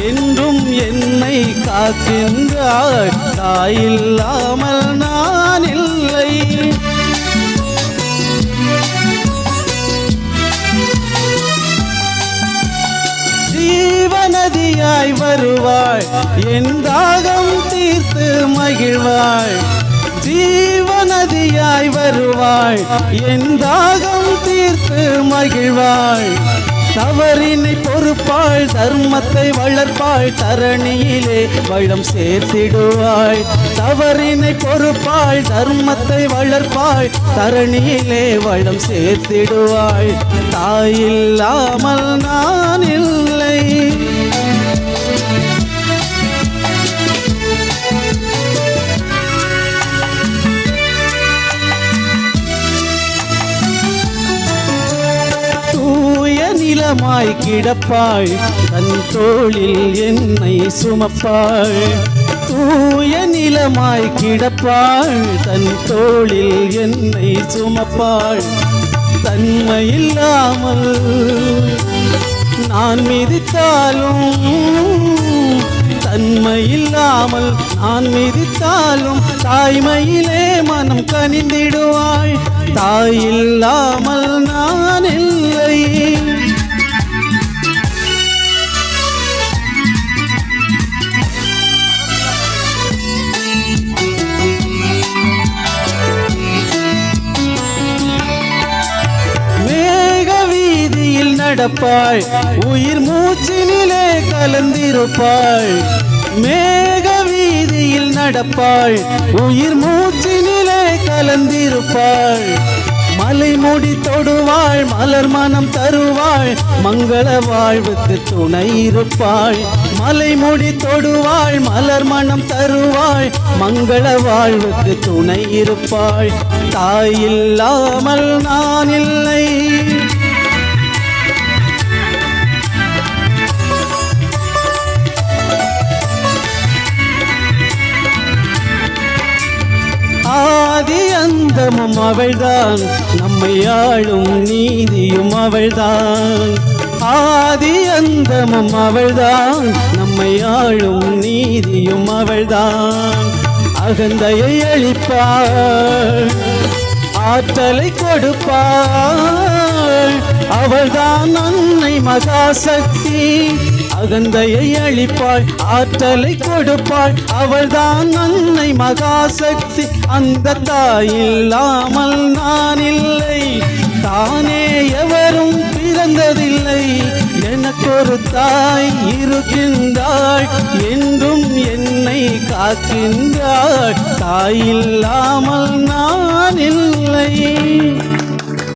என்றும் என்னை காக்கின்றாய். தாயில்லாமல் நான் இல்லை. ஜீவநதியாய் வருவாய், என் தாகம் தீர்த்து மகிழ்வாய். ஜீவநதியாய் வருவாய், என் தாகம் தீர்த்து மகிழ்வாய். தவறினை பொறுப்பாள், தர்மத்தை வளர்ப்பாள், தரணியிலே வளம் சேர்த்திடுவாய். தவறினை பொறுப்பாள், தர்மத்தை வளர்ப்பாள், தரணியிலே வளம் சேர்த்திடுவாய். தாயில்லாமல் நான் இல்லை. நிலமாய் கிடப்பாள், தன் தோளில் என்னை சுமப்பாள். தூய நிலமாய் கிடப்பாள், தன் தோளில் என்னை சுமப்பாள். தன்மையில்லாமல் நான் மிதித்தாலும், தன்மையில்லாமல் நான் மிதித்தாலும், தாய்மையிலே மனம் கனிந்திடுவாள். தாயில்லாமல் நான் இல்லை. நடப்பாய், உயிர் மூச்சினிலே கலந்திருப்பாய். மேக வீதியில் நடப்பாய், உயிர் மூச்சினிலே கலந்திருப்பாய். மலைமுடி தொடுவாள், மலர் மனம் தருவாள், மங்கள வாழ்வுக்கு துணை இருப்பாள். மலைமுடி தொடுவாள், மலர் மனம் தருவாள், மங்கள வாழ்வுக்கு துணை இருப்பாள். தாயில்லாமல் நான் இல்லை. ஆதி அந்தமும் அவள்தான், நம்மை ஆளும் நீதியும் அவள்தான். ஆதி அந்தமும் அவள்தான், நம்மை ஆளும் நீதியும் அவள்தான். அகந்தையை அழிப்பாள், ஆற்றலை கொடுப்பாள். அவள்தான் அன்னை மகாசக்தி. அகந்தையை அழிப்பாள், ஆற்றலை கொடுப்பாள். அவள்தான் அன்னை மகாசக்தி. அந்த தாயில்லாமல் நான் இல்லை. தானே எவரும் பிறந்ததில்லை, எனக்கொரு தாய் இருக்கின்றாள். என்றும் என்னை காக்கின்றாள். தாயில்லாமல் நான்